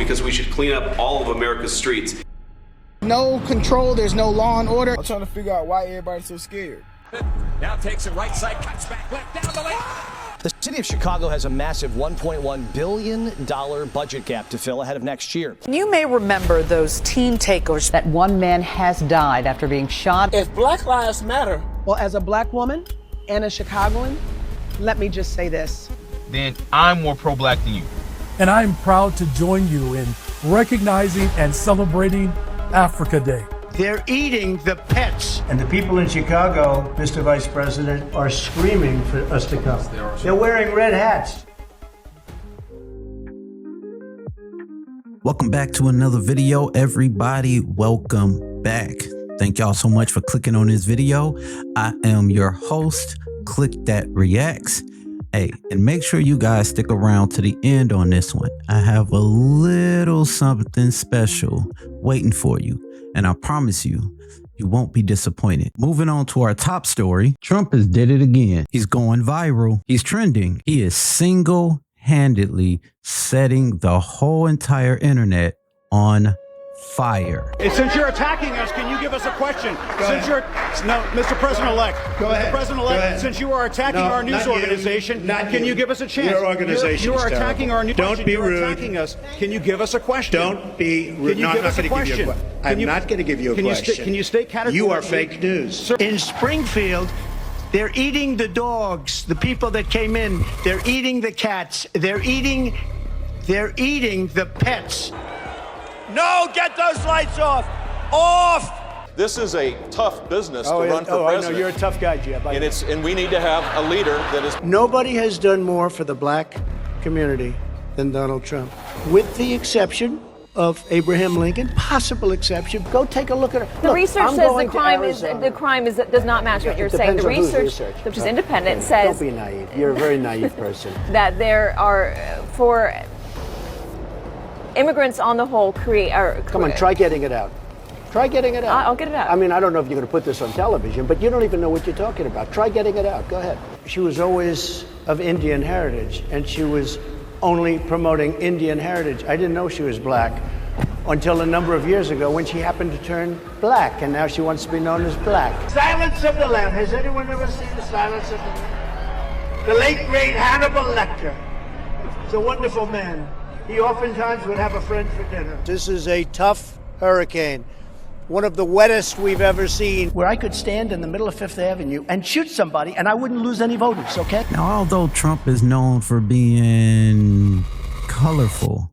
because we should clean up all of America's streets. No control, there's no law and order. I'm trying to figure out why everybody's so scared. Now takes it right side, cuts back left, down the lane. The city of Chicago has a massive $1.1 billion budget gap to fill ahead of next year. You may remember those teen takeovers. That one man has died after being shot. If Black Lives Matter. Well, as a black woman and a Chicagoan, let me just say this. Then I'm more pro-black than you. And I'm proud to join you in recognizing and celebrating Africa Day. They're eating the pets. And the people in Chicago, Mr. Vice President, are screaming for us to come. They're wearing red hats. Welcome back to another video, everybody. Welcome back. Thank y'all so much for clicking on this video. I am your host, Click That Reacts. Hey, and make sure you guys stick around to the end on this one. I have a little something special waiting for you. And I promise you, you won't be disappointed. Moving on to our top story, Trump has did it again. He's going viral. He's trending. He is single-handedly setting the whole entire internet on fire. Since you're attacking us, can you give us a question? Mr. President-elect. Go ahead. President-elect, since you are attacking our news organization, can you give us a chance? Your organization. You are attacking our news organization. Don't be rude. Attacking us. Can you give us a question? Don't be rude. Can you give us a question? I'm not going to give you a question. Can you state categorically? You are fake news. Sir. In Springfield, they're eating the dogs, the people that came in. They're eating the cats. They're eating the pets. No, get those lights off! Off! This is a tough business to run for president. I know, you're a tough guy, Jeb. And we need to have a leader that is... Nobody has done more for the black community than Donald Trump, with the exception of Abraham Lincoln, possible exception. Go take a look at it. The research says the crime does not match what you're saying. The research, which is independent, says... Don't be naive. You're a very naive person. That there are, for immigrants on the whole, Come on, try getting it out. Try getting it out. I'll get it out. I mean, I don't know if you're going to put this on television, but you don't even know what you're talking about. Try getting it out. Go ahead. She was always of Indian heritage, and she was only promoting Indian heritage. I didn't know she was black until a number of years ago when she happened to turn black, and now she wants to be known as black. Silence of the Lambs. Has anyone ever seen the Silence of the Lambs? The late, great Hannibal Lecter. He's a wonderful man. He oftentimes would have a friend for dinner. This is a tough hurricane. One of the wettest we've ever seen. Where I could stand in the middle of Fifth Avenue and shoot somebody and I wouldn't lose any voters, okay? Now, although Trump is known for being colorful,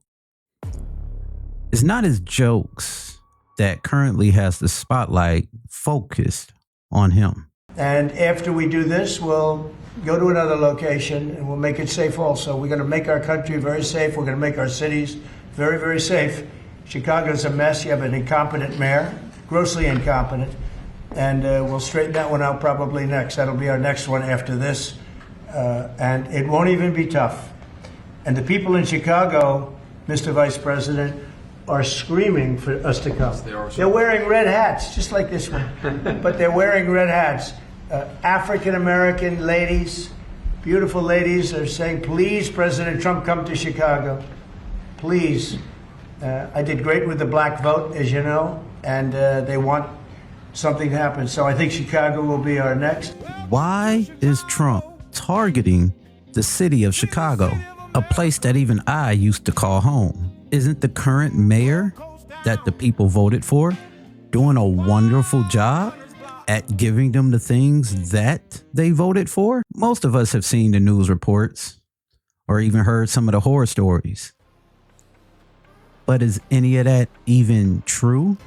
it's not his jokes that currently has the spotlight focused on him. And after we do this, we'll go to another location and we'll make it safe also. We're going to make our country very safe. We're going to make our cities very, very safe. Chicago's a mess. You have an incompetent mayor, grossly incompetent. And we'll straighten that one out probably next. That'll be our next one after this. And it won't even be tough. And the people in Chicago, Mr. Vice President, are screaming for us to come. They're wearing red hats, just like this one. But they're wearing red hats. African-American ladies, beautiful ladies, are saying, please, President Trump, come to Chicago. Please. I did great with the black vote, as you know, and they want something to happen. So I think Chicago will be our next. Why is Trump targeting the city of Chicago, a place that even I used to call home? Isn't the current mayor that the people voted for doing a wonderful job at giving them the things that they voted for? Most of us have seen the news reports or even heard some of the horror stories. But is any of that even true?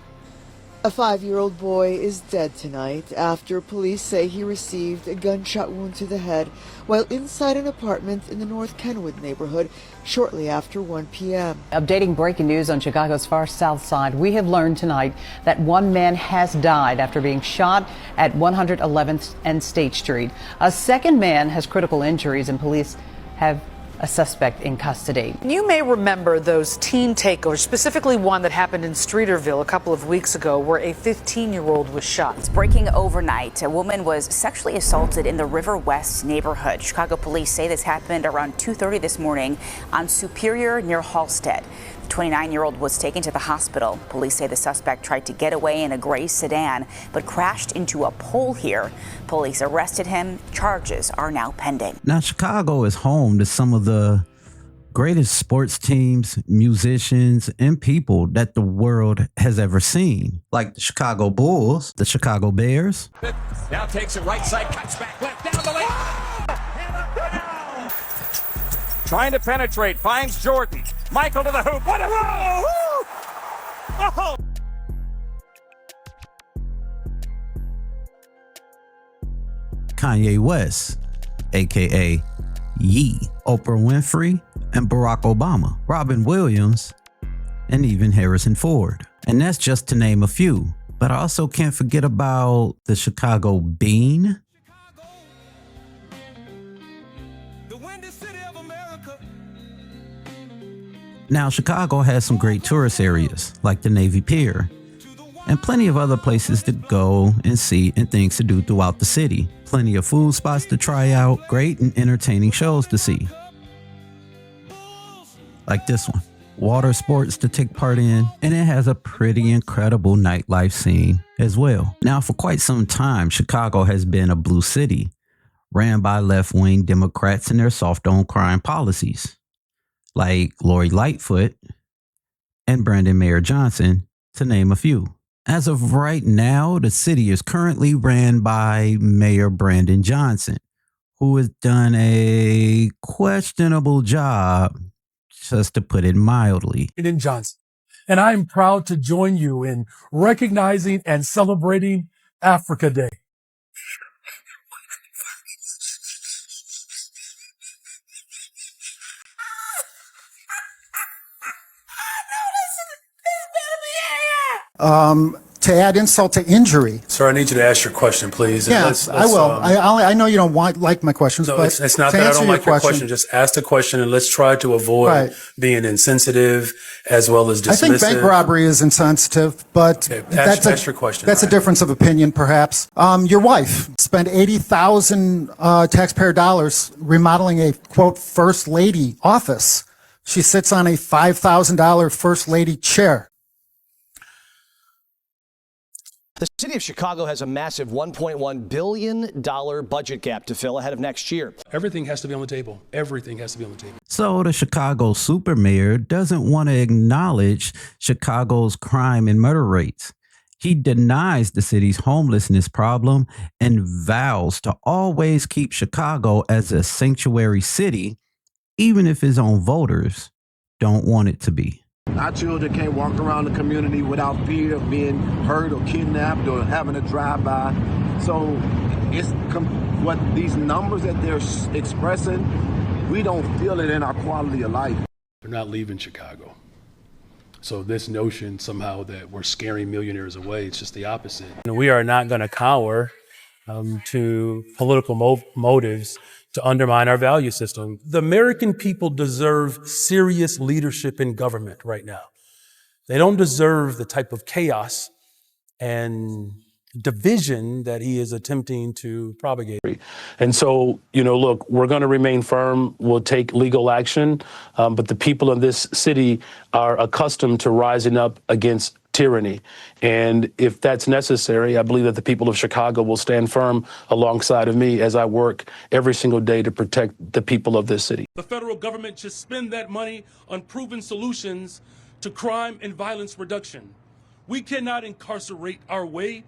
A 5-year-old boy is dead tonight after police say he received a gunshot wound to the head while inside an apartment in the North Kenwood neighborhood shortly after 1 p.m. Updating breaking news on Chicago's far south side, we have learned tonight that one man has died after being shot at 111th and State Street. A second man has critical injuries and police have a suspect in custody. You may remember those teen takeovers, specifically one that happened in Streeterville a couple of weeks ago where a 15-year-old was shot. It's breaking overnight. A woman was sexually assaulted in the River West neighborhood. Chicago police say this happened around 2:30 this morning on Superior near Halstead. The 29-year-old was taken to the hospital. Police say the suspect tried to get away in a gray sedan, but crashed into a pole here. Police arrested him. Charges are now pending. Now, Chicago is home to some of the greatest sports teams, musicians, and people that the world has ever seen, like the Chicago Bulls, the Chicago Bears. Now takes it right side, cuts back left, down the lane. Trying to penetrate, finds Jordan. Michael to the hoop. What a roll! Oh! Kanye West, aka Yee, Oprah Winfrey, and Barack Obama, Robin Williams, and even Harrison Ford. And that's just to name a few. But I also can't forget about the Chicago Bean. Now, Chicago has some great tourist areas, like the Navy Pier, and plenty of other places to go and see and things to do throughout the city. Plenty of food spots to try out, great and entertaining shows to see. Like this one, water sports to take part in, and it has a pretty incredible nightlife scene as well. Now, for quite some time, Chicago has been a blue city, ran by left-wing Democrats and their soft-on-crime policies, like Lori Lightfoot and Brandon Mayor Johnson, to name a few. As of right now, the city is currently ran by Mayor Brandon Johnson, who has done a questionable job, just to put it mildly. In Johnson. And I am proud to join you in recognizing and celebrating Africa Day. To add insult to injury. Sir, I need you to ask your question, please. Yes, I will. I know you don't like my questions, no, but it's not that I don't like your question. Just ask the question, and let's try to avoid being insensitive as well as dismissive. I think bank robbery is insensitive, but ask your question. That's a difference of opinion, perhaps. Your wife spent $80,000 taxpayer dollars remodeling a, quote, first lady office. She sits on a $5,000 first lady chair. The city of Chicago has a massive $1.1 billion budget gap to fill ahead of next year. Everything has to be on the table. Everything has to be on the table. So the Chicago super mayor doesn't want to acknowledge Chicago's crime and murder rates. He denies the city's homelessness problem and vows to always keep Chicago as a sanctuary city, even if his own voters don't want it to be. Our children can't walk around the community without fear of being hurt or kidnapped or having a drive-by. So it's what these numbers that they're expressing, we don't feel it in our quality of life. They're not leaving Chicago. So this notion somehow that we're scaring millionaires away, it's just the opposite. We are not going to cower to political motives to undermine our value system. The American people deserve serious leadership in government right now. They don't deserve the type of chaos and division that he is attempting to propagate. And so, look, we're going to remain firm. We'll take legal action. But the people in this city are accustomed to rising up against tyranny. And if that's necessary, I believe that the people of Chicago will stand firm alongside of me as I work every single day to protect the people of this city. The federal government should spend that money on proven solutions to crime and violence reduction. We cannot incarcerate our way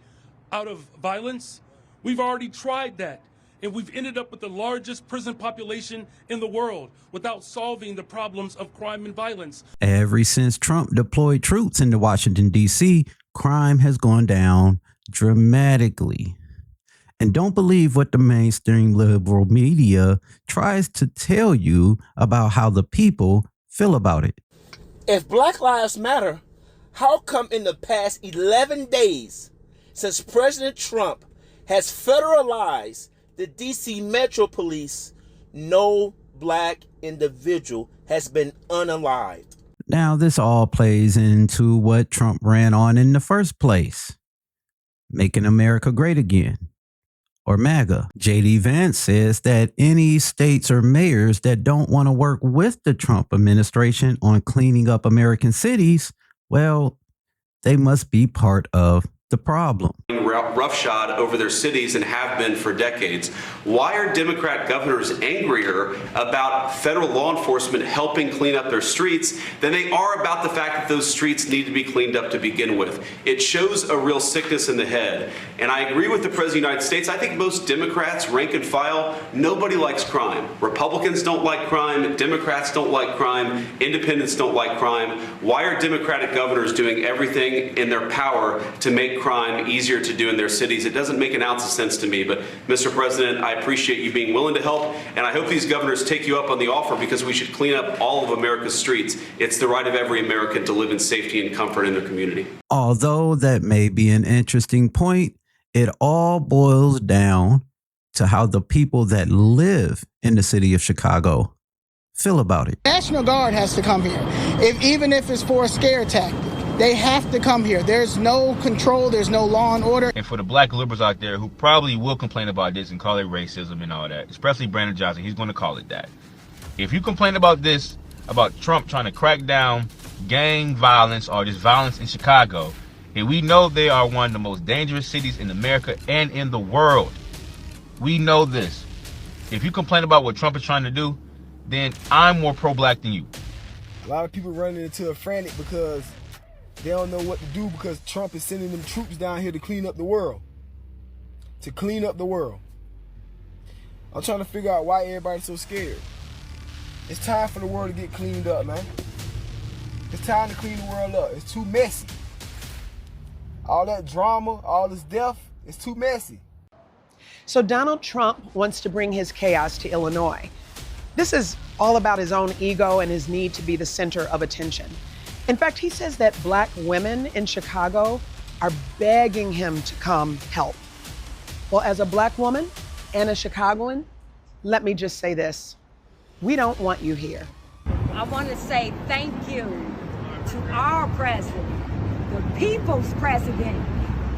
out of violence. We've already tried that, and we've ended up with the largest prison population in the world without solving the problems of crime and violence. Ever since Trump deployed troops into Washington, D.C., crime has gone down dramatically. And don't believe what the mainstream liberal media tries to tell you about how the people feel about it. If Black Lives Matter, how come in the past 11 days since President Trump has federalized the D.C. Metro Police, no black individual has been unalived? Now, this all plays into what Trump ran on in the first place, making America great again. or MAGA. J.D. Vance says that any states or mayors that don't want to work with the Trump administration on cleaning up American cities, well, they must be part of the problem. Roughshod over their cities and have been for decades. Why are Democrat governors angrier about federal law enforcement helping clean up their streets than they are about the fact that those streets need to be cleaned up to begin with? It shows a real sickness in the head. And I agree with the President of the United States. I think most Democrats, rank and file, nobody likes crime. Republicans don't like crime. Democrats don't like crime. Independents don't like crime. Why are Democratic governors doing everything in their power to make crime easier to do in their cities? It doesn't make an ounce of sense to me. But Mr. President, I appreciate you being willing to help, and I hope these governors take you up on the offer, because we should clean up all of America's streets. It's the right of every American to live in safety and comfort in their community. Although that may be an interesting point, it all boils down to how the people that live in the city of Chicago feel about it. National Guard has to come here, even if it's for a scare tactic. They have to come here. There's no control. There's no law and order. And for the black liberals out there who probably will complain about this and call it racism and all that, especially Brandon Johnson, he's going to call it that. If you complain about this, about Trump trying to crack down gang violence or just violence in Chicago, and we know they are one of the most dangerous cities in America and in the world. We know this. If you complain about what Trump is trying to do, then I'm more pro-black than you. A lot of people running into a frantic because they don't know what to do, because Trump is sending them troops down here to clean up the world. To clean up the world. I'm trying to figure out why everybody's so scared. It's time for the world to get cleaned up, man. It's time to clean the world up. It's too messy. All that drama, all this death, it's too messy. So Donald Trump wants to bring his chaos to Illinois. This is all about his own ego and his need to be the center of attention. In fact, he says that black women in Chicago are begging him to come help. Well, as a black woman and a Chicagoan, let me just say this. We don't want you here. I want to say thank you to our president, the people's president.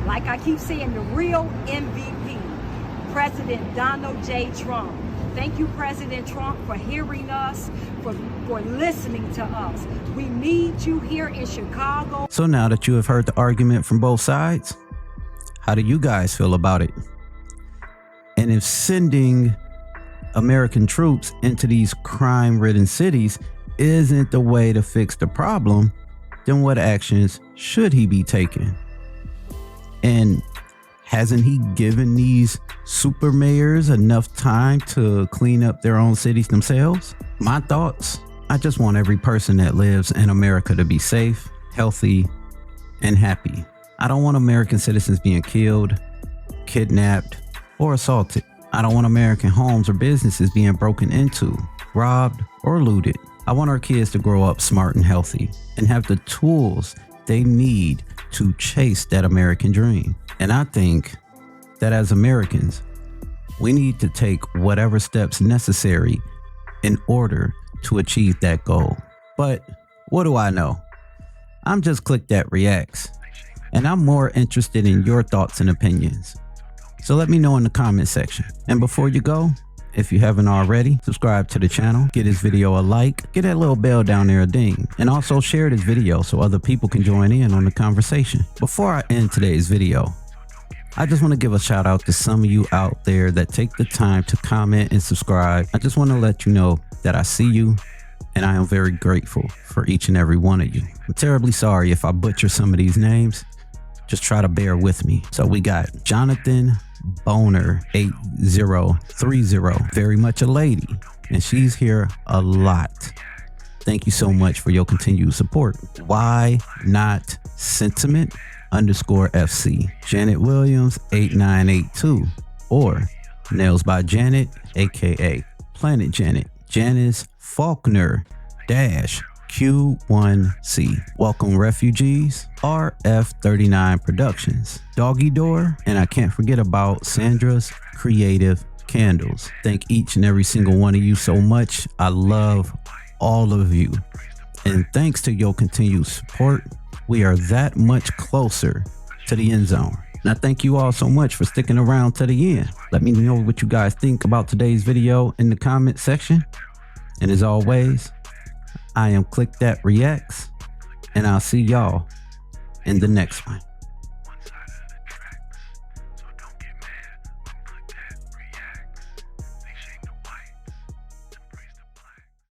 Like I keep saying, the real MVP, President Donald J. Trump. Thank you, President Trump, for hearing us, for listening to us. We need you here in Chicago. So now that you have heard the argument from both sides, how do you guys feel about it? And if sending American troops into these crime-ridden cities isn't the way to fix the problem, then what actions should he be taking? And hasn't he given these super mayors enough time to clean up their own cities themselves? My thoughts? I just want every person that lives in America to be safe, healthy, and happy. I don't want American citizens being killed, kidnapped, or assaulted. I don't want American homes or businesses being broken into, robbed, or looted. I want our kids to grow up smart and healthy and have the tools they need to chase that American dream. And I think that as Americans, we need to take whatever steps necessary in order to achieve that goal. But what do I know? I'm just Click That Reacts, and I'm more interested in your thoughts and opinions. So let me know in the comment section. And before you go, if you haven't already, subscribe to the channel, get this video a like, get that little bell down there a ding, and also share this video so other people can join in on the conversation. Before I end today's video, I just want to give a shout out to some of you out there that take the time to comment and subscribe. I just want to let you know that I see you, and I am very grateful for each and every one of you. I'm terribly sorry if I butcher some of these names. Just try to bear with me. So we got Jonathan Boner 8030, very much a lady, and she's here a lot. Thank you so much for your continued support. Why Not Sentiment _FC, Janet Williams 8982, or Nails by Janet, aka Planet Janet, Janice Faulkner -Q1C, Welcome Refugees, RF39 Productions, Doggy Door, and I can't forget about Sandra's Creative Candles. Thank each and every single one of you so much. I love all of you, and thanks to your continued support, we are that much closer to the end zone. And I thank you all so much for sticking around to the end. Let me know what you guys think about today's video in the comment section. And as always, I am Click That Reacts, and I'll see y'all in the next one.